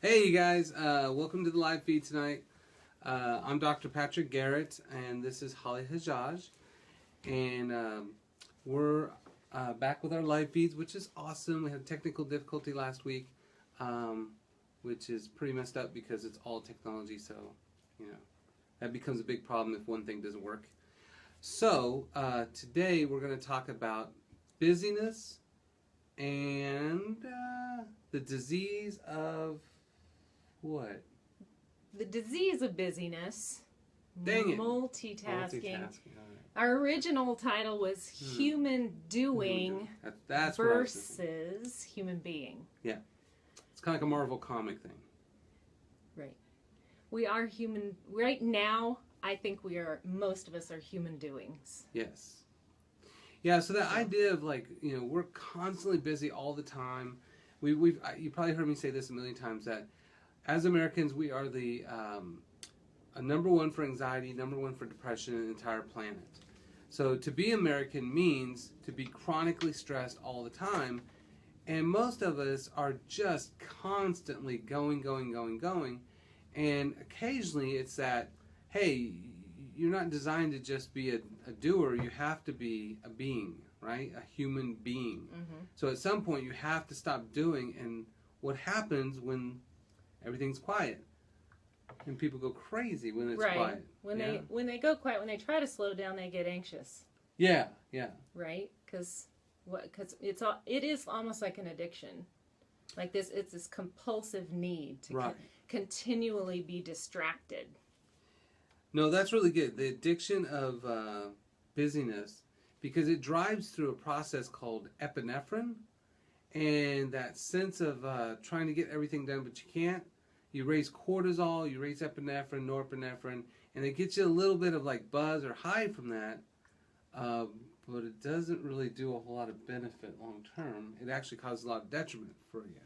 Hey, you guys, welcome to the live feed tonight. I'm Dr. Patrick Garrett, and this is Holly Hajjaj. And we're back with our live feeds, which is awesome. We had technical difficulty last week, which is pretty messed up because it's all technology, so, you know, that becomes a big problem if one thing doesn't work. So, today we're going to talk about busyness and the disease of what? The disease of busyness. Dang it. Multitasking. Multitasking. All right. Our original title was Human Doing That's versus Human Being. Yeah. It's kind of like a Marvel comic thing. Right. We are human. Right now, I think most of us are human doings. Yes. Yeah, so that idea of we're constantly busy all the time. You probably heard me say this a million times that as Americans, we are the number one for anxiety, number one for depression in the entire planet. So to be American means to be chronically stressed all the time, and most of us are just constantly going, and occasionally it's that, hey, you're not designed to just be a doer, you have to be a being, right? A human being. Mm-hmm. So at some point you have to stop doing, and what happens when everything's quiet? And people go crazy when it's quiet. When they go quiet, when they try to slow down, they get anxious. Yeah. Right? Because it is almost like an addiction. Like it's this compulsive need to continually be distracted. No, that's really good. The addiction of busyness, because it drives through a process called epinephrine, and that sense of trying to get everything done, but you can't. You raise cortisol, you raise epinephrine, norepinephrine, and it gets you a little bit of like buzz or high from that, but it doesn't really do a whole lot of benefit long term. It actually causes a lot of detriment for you.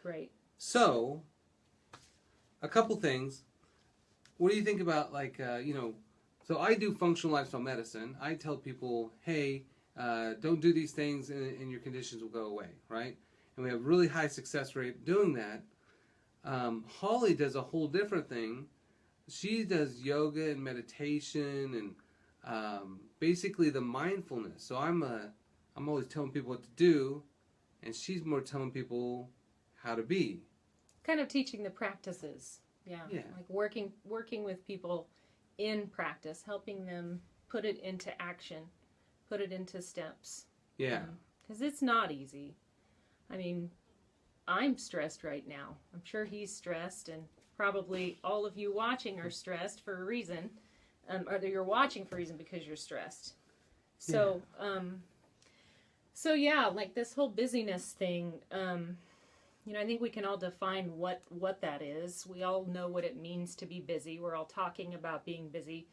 Right. So, a couple things. What do you think about so I do functional lifestyle medicine. I tell people, hey, don't do these things and your conditions will go away, right? And we have really high success rate doing that. Holly does a whole different thing. She does yoga and meditation and basically the mindfulness. So I'm always telling people what to do, and she's more telling people how to be. Kind of teaching the practices. Yeah. Like working with people in practice, helping them put it into action, put it into steps. Yeah. Because it's not easy. I mean, I'm stressed right now. I'm sure he's stressed, and probably all of you watching are stressed for a reason. Or you're watching for a reason because you're stressed. So, like this whole busyness thing, I think we can all define what that is. We all know what it means to be busy. We're all talking about being busy.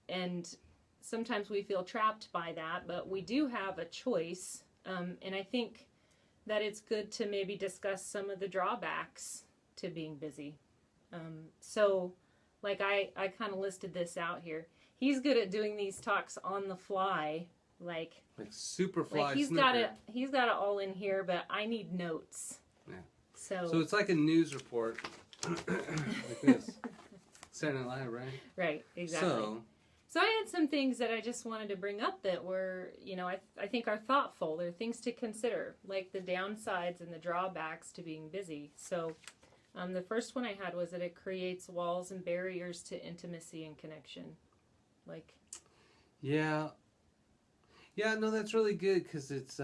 And sometimes we feel trapped by that, but we do have a choice. And I think that it's good to maybe discuss some of the drawbacks to being busy. I kind of listed this out here. He's good at doing these talks on the fly, like super fly. Like he's got it all in here, but I need notes. Yeah. So it's like a news report, like this. Saturday Night Live, right? Right. Exactly. So I had some things that I just wanted to bring up that were, I think are thoughtful. They're things to consider, like the downsides and the drawbacks to being busy. So the first one I had was that it creates walls and barriers to intimacy and connection. Yeah, no, that's really good because it's,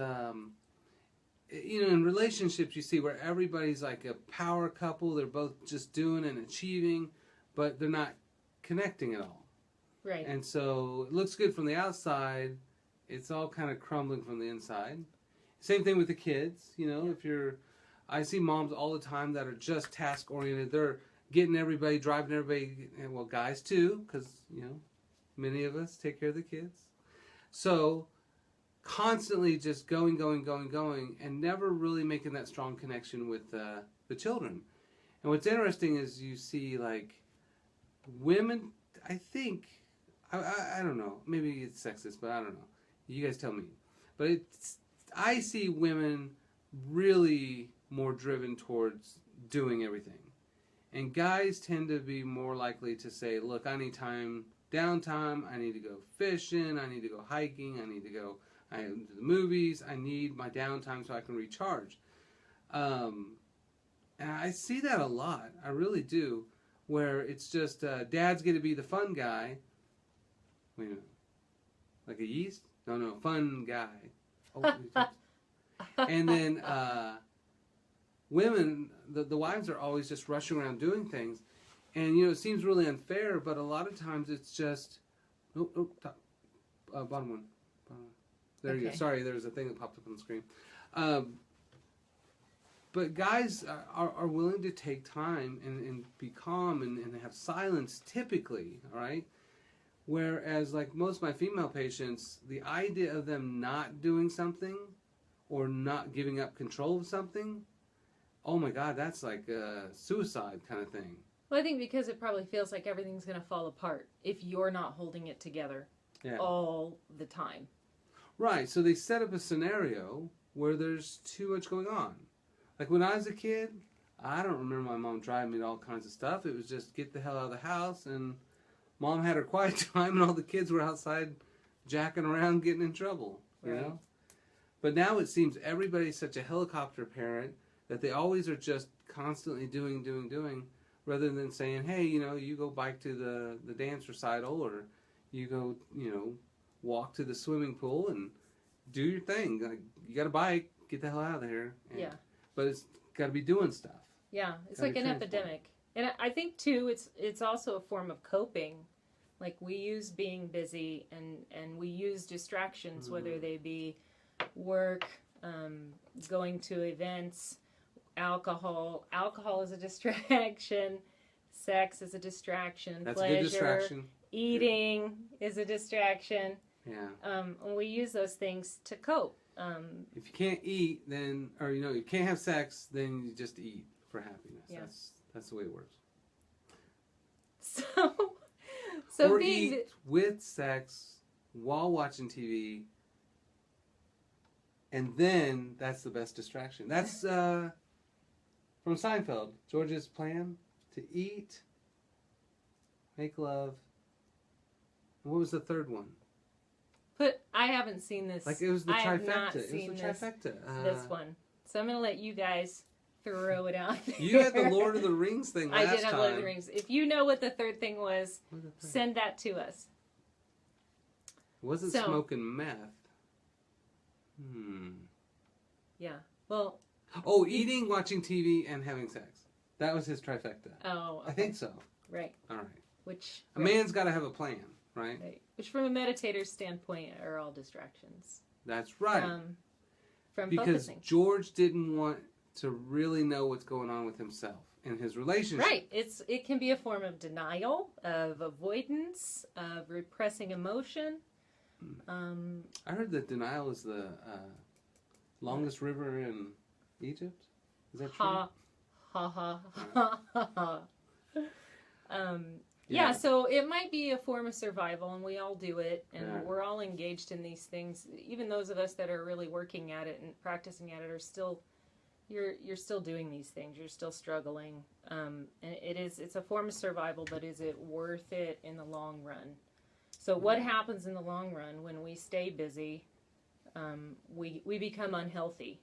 in relationships you see where everybody's like a power couple. They're both just doing and achieving, but they're not connecting at all. Right. And so it looks good from the outside. It's all kind of crumbling from the inside. Same thing with the kids. I see moms all the time that are just task oriented. They're getting everybody, driving everybody, and well, guys too, because many of us take care of the kids. So constantly just going, and never really making that strong connection with the children. And what's interesting is you see like women. I think. I don't know. Maybe it's sexist, but I don't know. You guys tell me. But I see women really more driven towards doing everything. And guys tend to be more likely to say, look, I need time, downtime, I need to go fishing, I need to go hiking, I need to go to the movies, I need my downtime so I can recharge. And I see that a lot, I really do, where it's just dad's going to be the fun guy. Wait a minute. Like a yeast? No, fun guy. Oh, and then women, the wives are always just rushing around doing things. And, it seems really unfair, but a lot of times it's just... top. Bottom one. There you go. Sorry, there's a thing that popped up on the screen. But guys are willing to take time and be calm and have silence typically, all right? Whereas, like most of my female patients, the idea of them not doing something or not giving up control of something, oh my God, that's like a suicide kind of thing. Well, I think because it probably feels like everything's going to fall apart if you're not holding it together all the time. Right, so they set up a scenario where there's too much going on. Like when I was a kid, I don't remember my mom driving me to all kinds of stuff. It was just get the hell out of the house, and Mom had her quiet time, and all the kids were outside jacking around getting in trouble, you know? But now it seems everybody's such a helicopter parent that they always are just constantly doing, rather than saying, hey, you go bike to the dance recital, or you go, walk to the swimming pool and do your thing. Like, you got a bike, get the hell out of there. And, but it's got to be doing stuff. Yeah, it's like an epidemic. And I think, too, it's also a form of coping. Like, we use being busy and we use distractions, whether they be work, going to events, alcohol. Alcohol is a distraction. Sex is a distraction. That's pleasure, a good distraction. Eating is a distraction. Yeah. And we use those things to cope. If you can't eat, then, or you can't have sex, then you just eat for happiness. Yeah. That's the way it works. So or being eat with sex while watching TV, and then that's the best distraction. That's from Seinfeld. George's plan to eat, make love. What was the third one? I haven't seen this. Like it was the I trifecta. have not it seen was the trifecta. This one. So I'm going to let you guys throw it out there. You had the Lord of the Rings thing last time. I did have Lord of the Rings. If you know what the third thing was, send that to us. It wasn't smoking meth. Yeah. Well. Oh, eating, watching TV, and having sex. That was his trifecta. Oh. Okay. I think so. Right. All right. Which a man's got to have a plan, right? Which, from a meditator's standpoint, are all distractions. That's right. From because focusing. George didn't want to really know what's going on with himself in his relationship. Right. It can be a form of denial, of avoidance, of repressing emotion. I heard that denial is the longest river in Egypt. Is that true? Ha ha ha. Yeah, so it might be a form of survival, and we all do it, and we're all engaged in these things. Even those of us that are really working at it and practicing at it are still, you're still doing these things. You're still struggling. And it's a form of survival, but is it worth it in the long run? So what happens in the long run when we stay busy? We become unhealthy.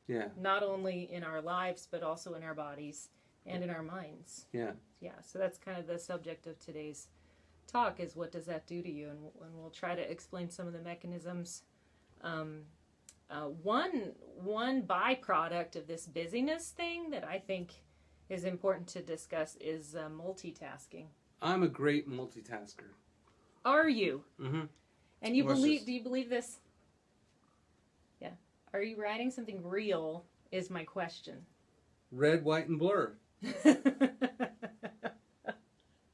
Yeah. Not only in our lives, but also in our bodies and in our minds. Yeah. Yeah, so that's kind of the subject of today's talk, is what does that do to you? And we'll try to explain some of the mechanisms. One byproduct of this busyness thing that I think is important to discuss is multitasking. I'm a great multitasker. Are you? Mm-hmm. And do you believe this? Yeah. Are you writing something real is my question. Red, white, and blur.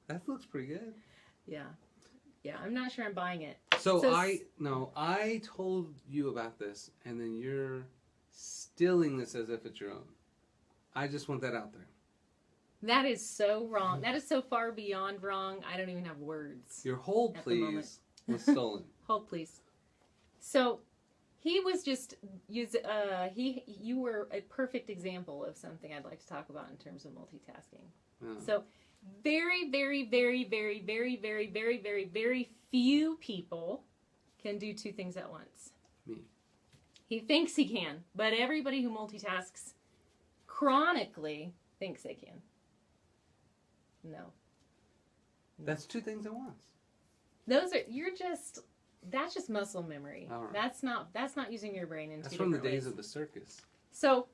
That looks pretty good. Yeah. Yeah, I'm not sure I'm buying it. So I told you about this, and then you're stealing this as if it's your own. I just want that out there. That is so wrong. That is so far beyond wrong. I don't even have words. Your hold, please, was stolen. Hold, please. So, he was just you were a perfect example of something I'd like to talk about in terms of multitasking. Oh. So very, very, very, very, very, very, very, very, very few people can do two things at once. Me. He thinks he can, but everybody who multitasks chronically thinks they can. No. That's two things at once. That's just muscle memory. All right. That's not using your brain in That's two from the different days ways. of the circus. So,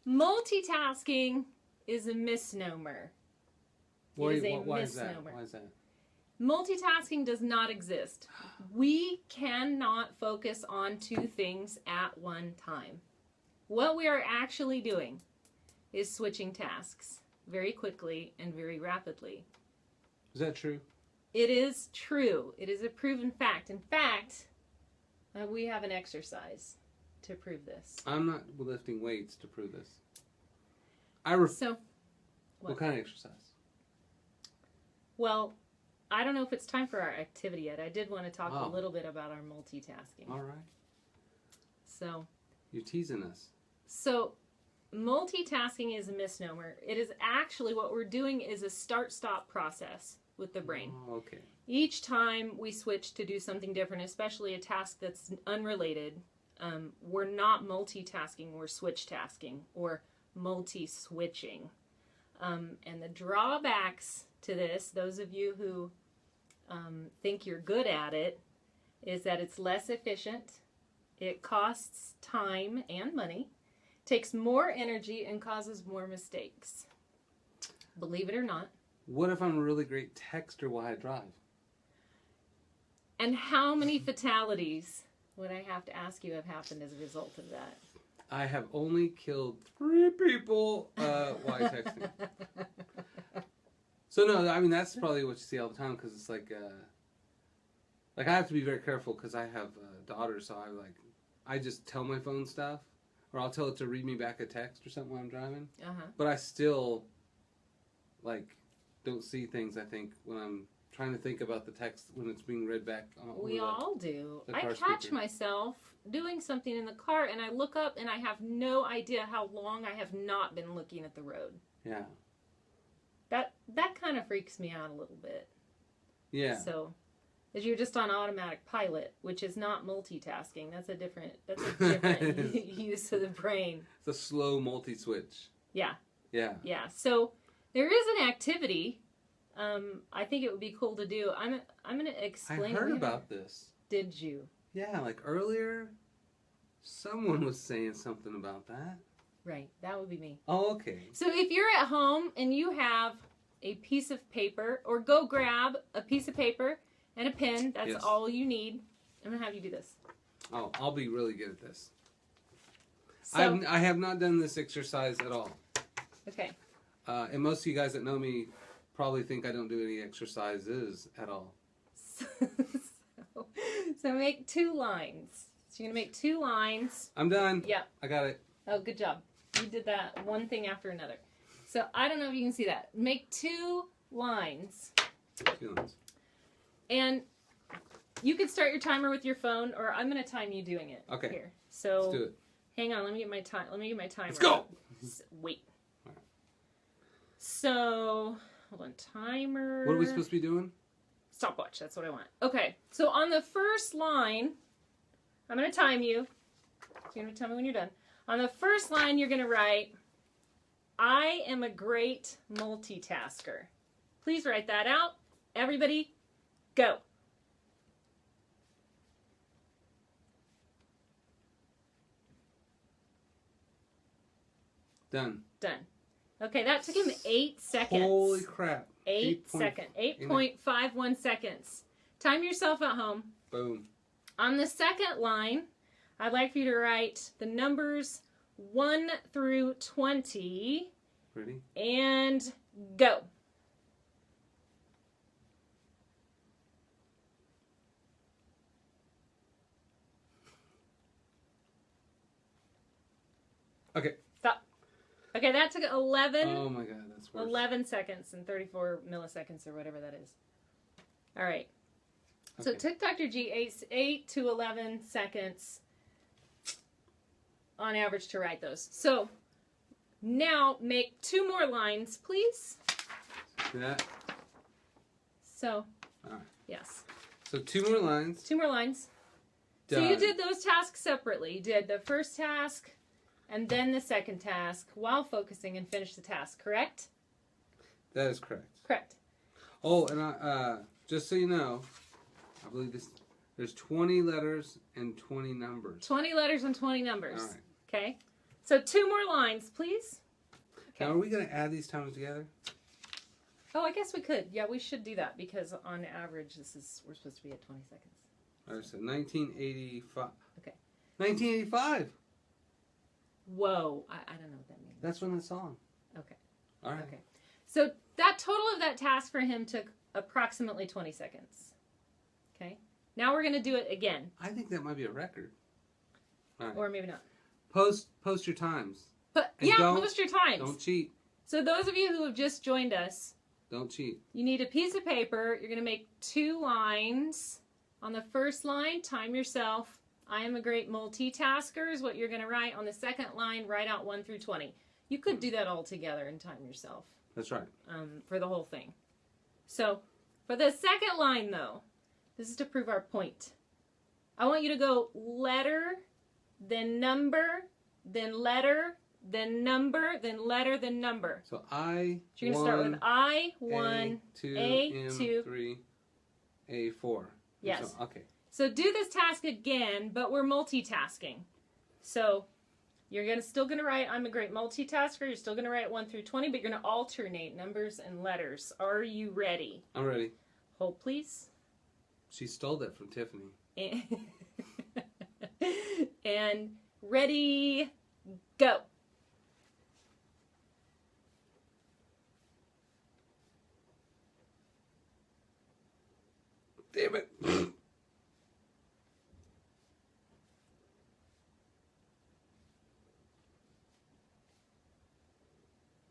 multitasking is a misnomer. Why It is a is that? misnomer. Why is that? Multitasking does not exist. We cannot focus on two things at one time. What we are actually doing is switching tasks very quickly and very rapidly. Is that true? It is true. It is a proven fact. In fact, we have an exercise to prove this. I'm not lifting weights to prove this. So, what kind of exercise? Well, I don't know if it's time for our activity yet. I did want to talk Oh. a little bit about our multitasking. All right. So, You're teasing us. So, multitasking is a misnomer. It is actually what we're doing is a start-stop process with the brain. Oh, okay. Each time we switch to do something different, especially a task that's unrelated, we're not multitasking, we're switch tasking or multi-switching. And the drawbacks to this, those of you who think you're good at it, is that it's less efficient, it costs time and money, takes more energy, and causes more mistakes. Believe it or not. What if I'm a really great texter while I drive? And how many fatalities would I have to ask you have happened as a result of that? I have only killed 3 people while texting. So no, I mean that's probably what you see all the time because it's like I have to be very careful because I have a daughter, so I just tell my phone stuff, or I'll tell it to read me back a text or something while I'm driving. But I still don't see things. I think when I'm trying to think about the text when it's being read back. We all do. I car catch speaker. myself doing something in the car and I look up and I have no idea how long I have not been looking at the road. Yeah. That kind of freaks me out a little bit. Yeah. So, as you're just on automatic pilot, which is not multitasking. That's a different use of the brain. It's a slow multi-switch. Yeah. Yeah. Yeah. So there is an activity. I think it would be cool to do. I'm going to explain. I heard about this. Did you? Yeah, like earlier, someone was saying something about that. Right. That would be me. Oh, okay. So if you're at home and you have a piece of paper, or go grab a piece of paper and a pen. That's Yes. all you need. I'm going to have you do this. Oh, I'll be really good at this. So, I have not done this exercise at all. okay. And most of you guys that know me probably think I don't do any exercises at all. So make 2 lines. So you're going to make 2 lines. I'm done. Yep. I got it. Oh, good job. You did that one thing after another. So I don't know if you can see that. Make 2 lines. 2 lines. And you can start your timer with your phone, or I'm going to time you doing it. Okay. Here. So Let's do it. hang on. Let me get my time. Let me get my timer. Let's go. Wait. All right. So hold on. Timer. What are we supposed to be doing? Stopwatch. That's what I want. Okay. So on the first line, I'm going to time you. You're going to tell me when you're done. On the first line, you're going to write, I am a great multitasker. Please write that out. Everybody, go. Done. Done. Okay, that took him 8 seconds. Holy crap. 8.51 seconds. Time yourself at home. Boom. On the second line, I'd like for you to write the numbers 1 through 20 Ready? and go. Okay. Stop. Okay, that took 11. Oh my god, that's worse. 11 seconds and 34 milliseconds or whatever that is. All right. So Okay. it took Dr. G 8 to 11 seconds on average to write those. So now make 2 more lines, please. See that? So, All right. yes. So 2 more lines. 2 more lines. Done. So you did those tasks separately. You did the first task and then the second task while focusing and finished the task, correct? That is correct. Correct. Oh, and just so you know, I believe there's 20 letters and 20 numbers. 20 letters and 20 numbers. All right. Okay. So 2 more lines, please. Okay. Now, are we going to add these times together? Oh, I guess we could. Yeah, we should do that because on average, we're supposed to be at 20 seconds. All right, so 1985. Okay. 1985. Whoa. I don't know what that means. That's from the song. Okay. All right. Okay. So that total of that task for him took approximately 20 seconds. Okay. Now we're going to do it again. I think that might be a record. All right. Or maybe not. Post your times. But And yeah, don't- post your times. Don't cheat. So those of you who have just joined us, Don't cheat. you need a piece of paper. You're going to make 2 lines. On the first line, time yourself. I am a great multitasker is what you're going to write. On the second line, write out 1 through 20. You could do that all together and time yourself That's right. for the whole thing. So for the second line, though, this is to prove our point. I want you to go letter, then number, then letter, then number, then letter, then number. So I. So you're going to start with I1, A2, A2. M3, A4. Yes. So, okay. So do this task again, but we're multitasking. So you're still going to write, I'm a great multitasker. You're still going to write 1 through 20, but you're going to alternate numbers and letters. Are you ready? I'm ready. Hold, please. She stole that from Tiffany. And ready, go. Damn it.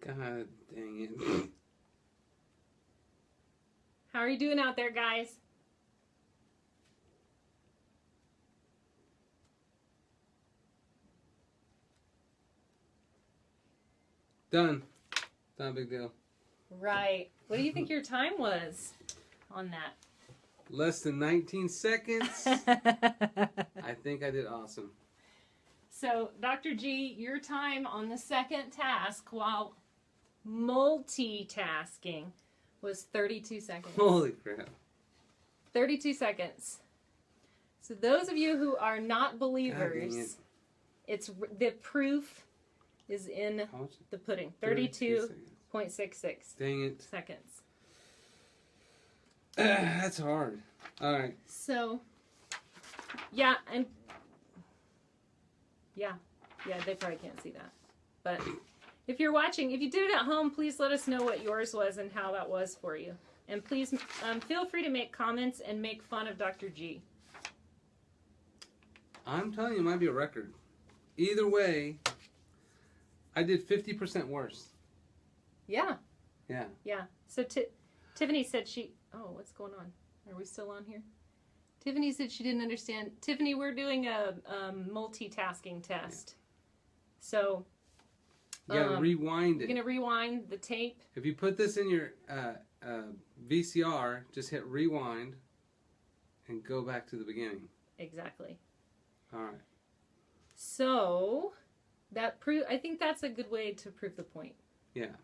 God dang it. How are you doing out there, guys? Done. Not a big deal. Right. What do you think your time was on that? Less than 19 seconds. I think I did awesome. So, Dr. G, your time on the second task while multitasking was 32 seconds. Holy crap. 32 seconds. So those of you who are not God dang believers, the proof is in How much? the pudding. 32 32.66 Dang it. seconds. That's hard. All right. So, yeah, and yeah, they probably can't see that. But if you're watching, if you did it at home, please let us know what yours was and how that was for you. And please feel free to make comments and make fun of Dr. G. I'm telling you, it might be a record. Either way, I did 50% worse. Yeah. Yeah. Yeah. So Tiffany said oh, what's going on? Are we still on here? Tiffany said she didn't understand. Tiffany, we're doing a multitasking test. Yeah. So you gotta rewind it. You're gonna rewind the tape. If you put this in your VCR, just hit rewind and go back to the beginning. Exactly. All right. So I think that's a good way to prove the point. Yeah.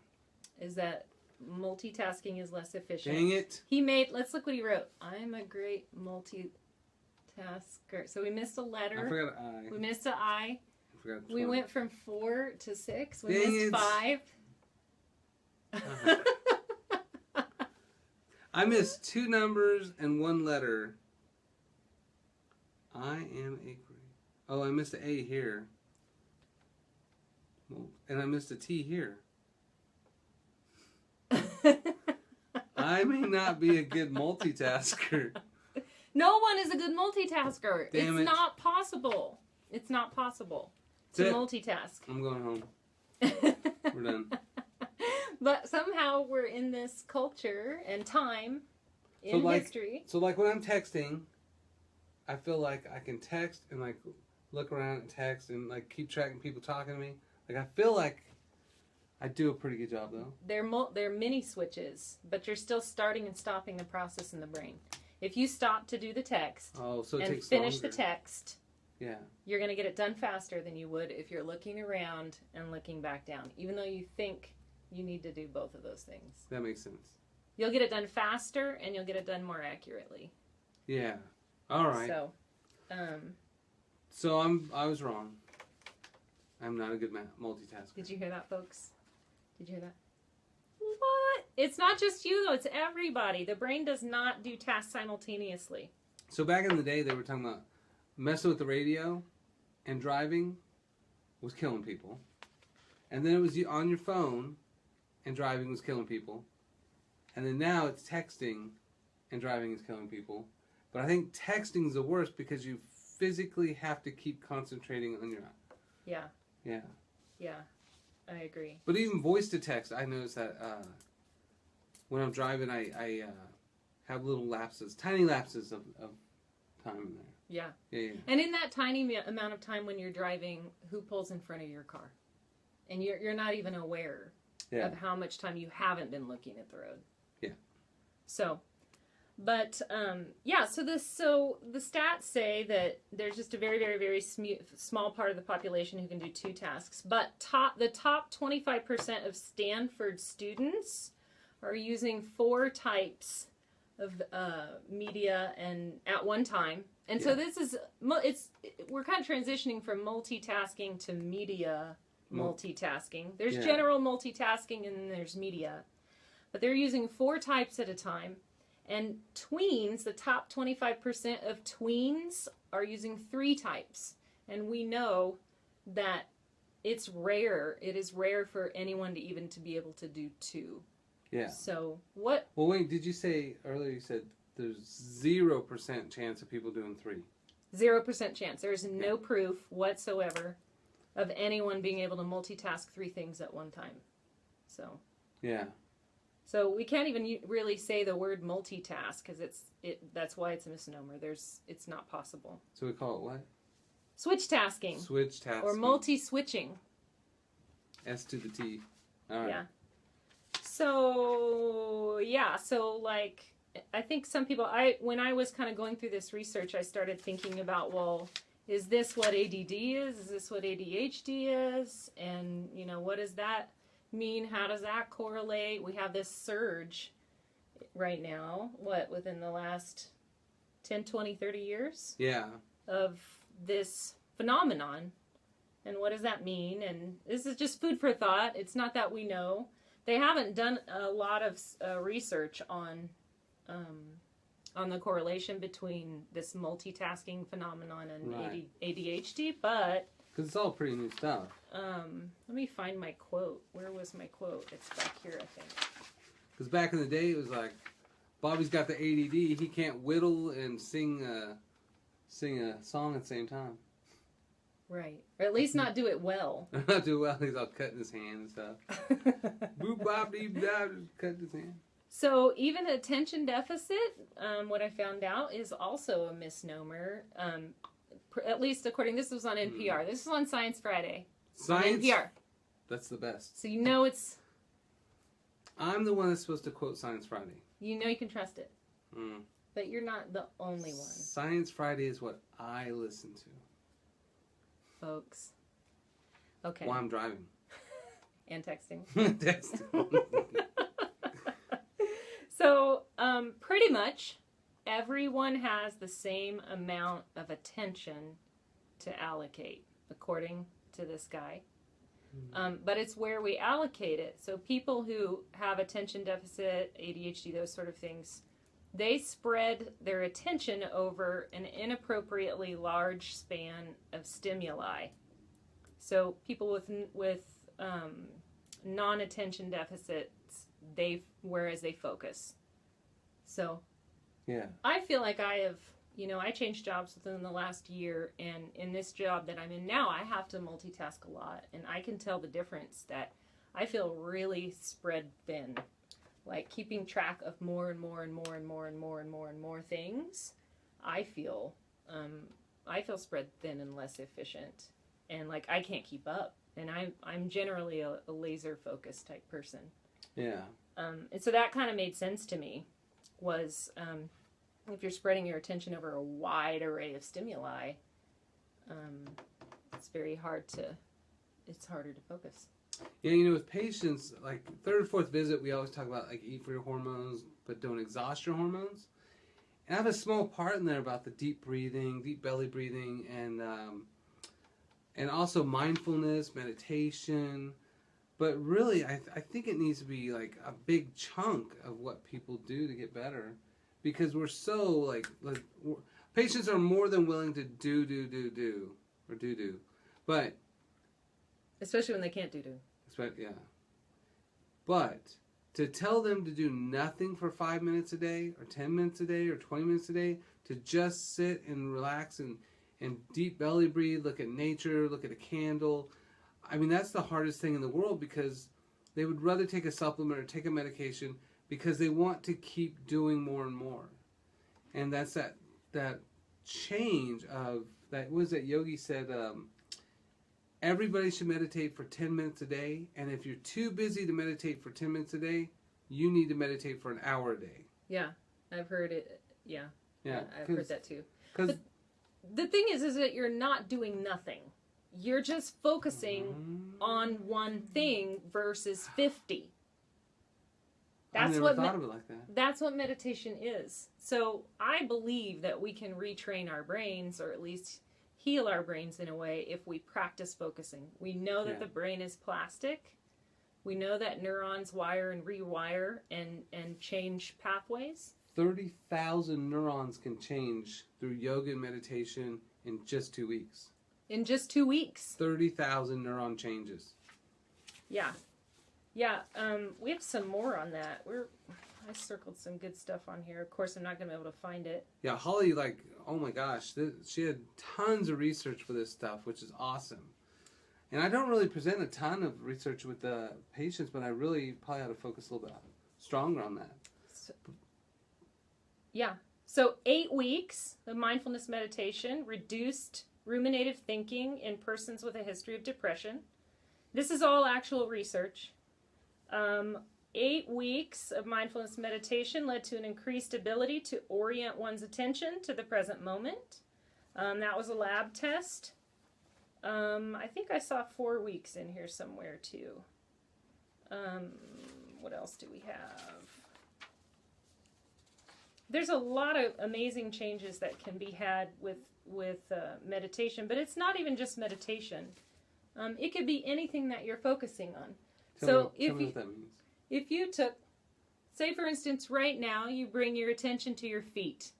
Is that multitasking is less efficient. Dang it. Let's look what he wrote. I'm a great multitasker. So we missed a letter. I forgot I. We missed an I. I forgot 20. We went from 4 to 6. We Dang missed it. 5. I missed 2 numbers and 1 letter. I am a great. Oh, I missed an A here. And I missed a T here. I may not be a good multitasker. No one is a good multitasker. Damn it. It's not possible. It's not possible to multitask. I'm going home. We're done. But somehow we're in this culture and time in history. So like when I'm texting, I feel like I can text and like look around and text and like keep tracking people talking to me. Like I feel like I do a pretty good job though. They're mini switches, but you're still starting and stopping the process in the brain. If you stop to do the text Oh, so it and takes finish longer. the text, Yeah. you're going to get it done faster than you would if you're looking around and looking back down, even though you think you need to do both of those things. That makes sense. You'll get it done faster and you'll get it done more accurately. Yeah. All right. So I was wrong. I'm not a good multitasker. Did you hear that, folks? Did you hear that? What? It's not just you, though. It's everybody. The brain does not do tasks simultaneously. So back in the day, they were talking about messing with the radio and driving was killing people. And then it was on your phone and driving was killing people. And then now it's texting and driving is killing people. But I think texting is the worst because you physically have to keep concentrating on your... Yeah. Yeah. Yeah. I agree. But even voice to text, I notice that when I'm driving, I have little lapses, tiny lapses of time in there. Yeah. Yeah. And in that tiny amount of time when you're driving, who pulls in front of your car? And you're not even aware of how much time you haven't been looking at the road. Yeah. So, but so the stats say that there's just a very, very, very small part of the population who can do two tasks. But the top 25% of Stanford students are using 4 types of media and at one time. And so this is we're kind of transitioning from multitasking to media multitasking. There's general multitasking and then there's media. But they're using 4 types at a time. And tweens, the top 25% of tweens are using 3 types. And we know that it's rare. It is rare for anyone to even to be able to do 2. Yeah. So what? Well, wait, did you say earlier, you said there's 0% chance of people doing 3? 0% chance. There's no proof whatsoever of anyone being able to multitask 3 things at one time. So. Yeah. So we can't even really say the word multitask because that's why it's a misnomer. It's not possible. So we call it what? Switch tasking. Switch tasking. Or multi-switching. S to the T. All right. Yeah. So like I think some people when I was kind of going through this research, I started thinking about, well, is this what ADD is? Is this what ADHD is? And what does that mean? How does that correlate? We have this surge right now, within the last 10, 20, 30 years? Yeah. Of this phenomenon. And what does that mean? And this is just food for thought. It's not that we know. They haven't done a lot of research on the correlation between this multitasking phenomenon and ADHD, but... Because it's all pretty new stuff. Let me find my quote. Where was my quote? It's back here, I think. Because back in the day, it was like, Bobby's got the ADD. He can't whittle and sing a song at the same time. Right. Or at least not do it well. Not do well. He's all cutting his hand and stuff. Boop, bop, deep, dive, cutting his hand. So even attention deficit, what I found out, is also a misnomer. At least according, this was on NPR. This is on Science Friday. Science? On NPR. That's the best. So it's... I'm the one that's supposed to quote Science Friday. You can trust it. But you're not the only one. Science Friday is what I listen to. Folks. Okay. While I'm driving. And texting. Texting. So, pretty much, everyone has the same amount of attention to allocate, according to this guy. But it's where we allocate it. So people who have attention deficit, ADHD, those sort of things, they spread their attention over an inappropriately large span of stimuli. So people with non-attention deficits, whereas they focus. So yeah, I feel like I have, I changed jobs within the last year, and in this job that I'm in now, I have to multitask a lot, and I can tell the difference that I feel really spread thin. Like keeping track of more and more and more and more and more and more and more things, I feel spread thin and less efficient, and like I can't keep up. And I'm generally a laser focused type person. Yeah. And so that kind of made sense to me. Was if you're spreading your attention over a wide array of stimuli, it's harder to focus. Yeah, you know, with patients, like third or fourth visit, we always talk about like eat for your hormones, but don't exhaust your hormones. And I have a small part in there about the deep breathing, deep belly breathing, and also mindfulness, meditation. But really, I think it needs to be like a big chunk of what people do to get better, because we're so like patients are more than willing to do, but especially when they can't do. Yeah, but to tell them to do nothing for 5 minutes a day, or 10 minutes a day, or 20 minutes a day, to just sit and relax and deep belly breathe, look at nature, look at a candle. I mean, that's the hardest thing in the world, because they would rather take a supplement or take a medication because they want to keep doing more and more. And that's that change of that. What was that yogi said? Everybody should meditate for 10 minutes a day, and if you're too busy to meditate for 10 minutes a day, you need to meditate for an hour a day. Yeah, I've heard it. Yeah, I've heard that too. Because the thing is that you're not doing nothing. You're just focusing on one thing versus 50. I never thought of it like that. That's what meditation is. So I believe that we can retrain our brains, or at least heal our brains in a way, if we practice focusing. We know that the brain is plastic. We know that neurons wire and rewire and change pathways. 30,000 neurons can change through yoga and meditation in just 2 weeks. In just 2 weeks. 30,000 neuron changes. Yeah. Yeah, we have some more on that. I circled some good stuff on here. Of course, I'm not going to be able to find it. Yeah, Holly, like, oh my gosh, she had tons of research for this stuff, which is awesome. And I don't really present a ton of research with the patients, but I really probably ought to focus a little bit stronger on that. So 8 weeks of mindfulness meditation reduced ruminative thinking in persons with a history of depression. This is all actual research. 8 weeks of mindfulness meditation led to an increased ability to orient one's attention to the present moment. That was a lab test. I think I saw 4 weeks in here somewhere too. What else do we have? There's a lot of amazing changes that can be had with meditation, but it's not even just meditation. It could be anything that you're focusing on. Tell me what that means. If you took, say for instance, right now you bring your attention to your feet.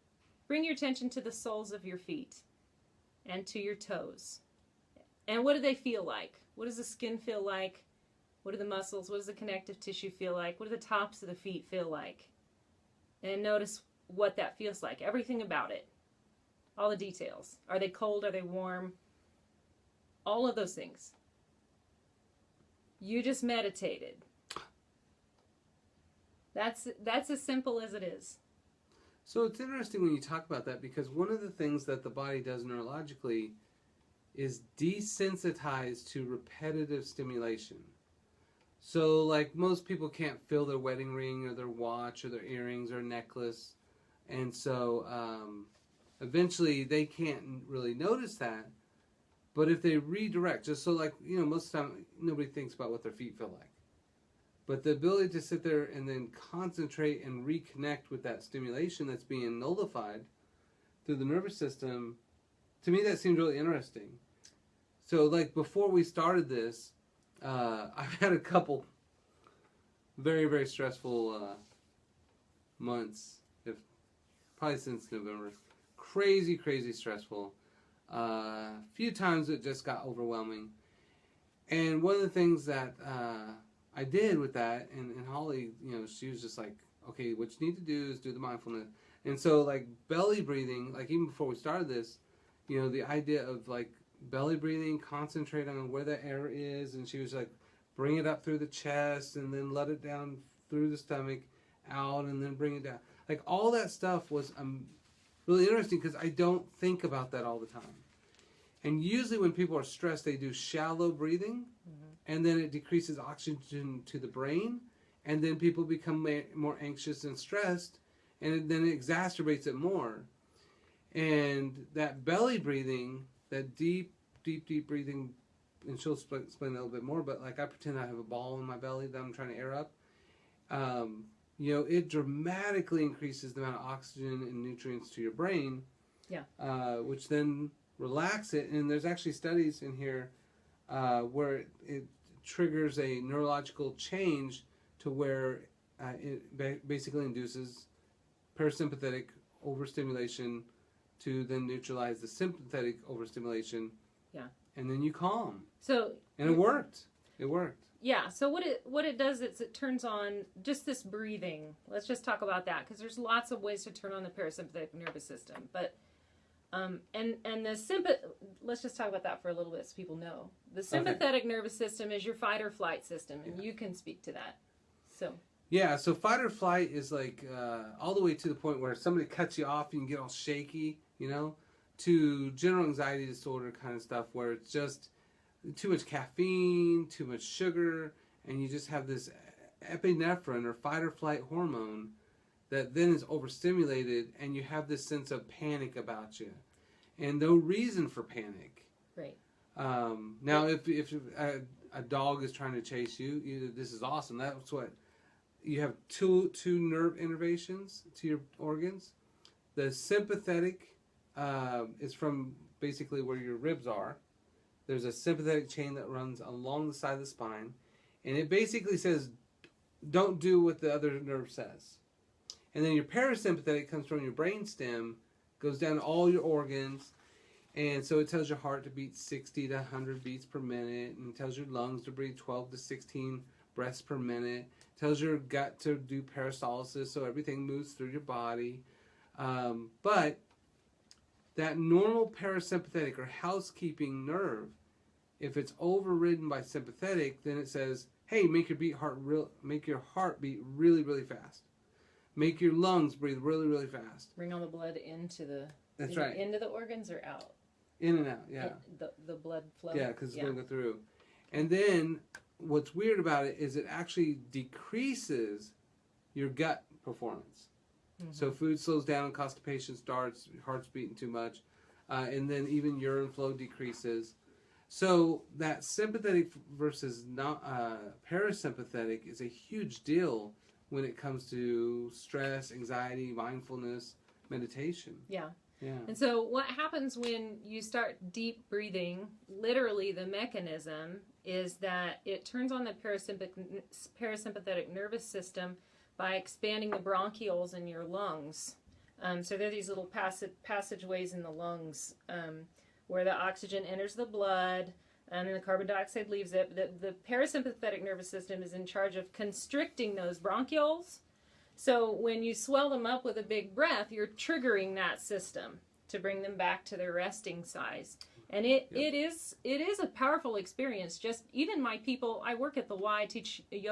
Bring your attention to the soles of your feet and to your toes. And what do they feel like? What does the skin feel like? What do the muscles, what does the connective tissue feel like? What do the tops of the feet feel like? And notice what that feels like. Everything about it. All the details. Are they cold? Are they warm? All of those things. You just meditated. That's as simple as it is. So it's interesting when you talk about that, because one of the things that the body does neurologically is desensitize to repetitive stimulation. So like most people can't feel their wedding ring or their watch or their earrings or necklace. And so eventually they can't really notice that. But if they redirect, just so like, you know, most of the time nobody thinks about what their feet feel like. But the ability to sit there and then concentrate and reconnect with that stimulation that's being nullified through the nervous system, to me that seemed really interesting. So like before we started this, I've had a couple very, very stressful months, probably since November. Crazy, crazy stressful. A few times it just got overwhelming. And one of the things that I did with that, and Holly, you know, she was just like, okay, what you need to do is do the mindfulness. And so like belly breathing, like even before we started this, you know, the idea of like belly breathing, concentrate on where the air is, and she was like, bring it up through the chest and then let it down through the stomach, out, and then bring it down. Like all that stuff was really interesting, because I don't think about that all the time. And usually when people are stressed, they do shallow breathing, and then it decreases oxygen to the brain, and then people become more anxious and stressed, and then it exacerbates it more. And that belly breathing, that deep breathing, and she'll explain a little bit more, but like I pretend I have a ball in my belly that I'm trying to air up. It dramatically increases the amount of oxygen and nutrients to your brain, which then relax it. And there's actually studies in here where it triggers a neurological change to where it basically induces parasympathetic overstimulation to then neutralize the sympathetic overstimulation. Yeah. And then you calm. And it worked. It worked. Yeah. So what it does is it turns on just this breathing. Let's just talk about that, because there's lots of ways to turn on the parasympathetic nervous system. But and the let's just talk about that for a little bit so people know. The sympathetic nervous system is your fight or flight system, and you can speak to that. So. Yeah, so fight or flight is like all the way to the point where somebody cuts you off and you get all shaky, to general anxiety disorder kind of stuff where it's just too much caffeine, too much sugar, and you just have this epinephrine or fight or flight hormone that then is overstimulated, and you have this sense of panic about you, and no reason for panic. Right. Now, if a dog is trying to chase you, this is awesome. That's what you have. Two nerve innervations to your organs. The sympathetic is from basically where your ribs are. There's a sympathetic chain that runs along the side of the spine, and it basically says, "Don't do what the other nerve says." And then your parasympathetic comes from your brain stem, goes down to all your organs, and so it tells your heart to beat 60 to 100 beats per minute, and tells your lungs to breathe 12 to 16 breaths per minute, tells your gut to do peristalsis, so everything moves through your body. But that normal parasympathetic or housekeeping nerve, if it's overridden by sympathetic, then it says, "Hey, make your heart beat really, really fast. Make your lungs breathe really, really fast. Bring all the blood into the right. into the organs or out? In and out, yeah. The blood flow. Yeah, because it's going to go through. And then what's weird about it is it actually decreases your gut performance. Mm-hmm. So food slows down, constipation starts, your heart's beating too much, and then even urine flow decreases. So that sympathetic versus parasympathetic is a huge deal when it comes to stress, anxiety, mindfulness, meditation. Yeah. Yeah. And so what happens when you start deep breathing, literally the mechanism is that it turns on the parasympathetic nervous system by expanding the bronchioles in your lungs. So there are these little passageways in the lungs where the oxygen enters the blood and then the carbon dioxide leaves it. The parasympathetic nervous system is in charge of constricting those bronchioles. So when you swell them up with a big breath, you're triggering that system to bring them back to their resting size. And it is a powerful experience. Just even my people, I work at the Y, I teach yoga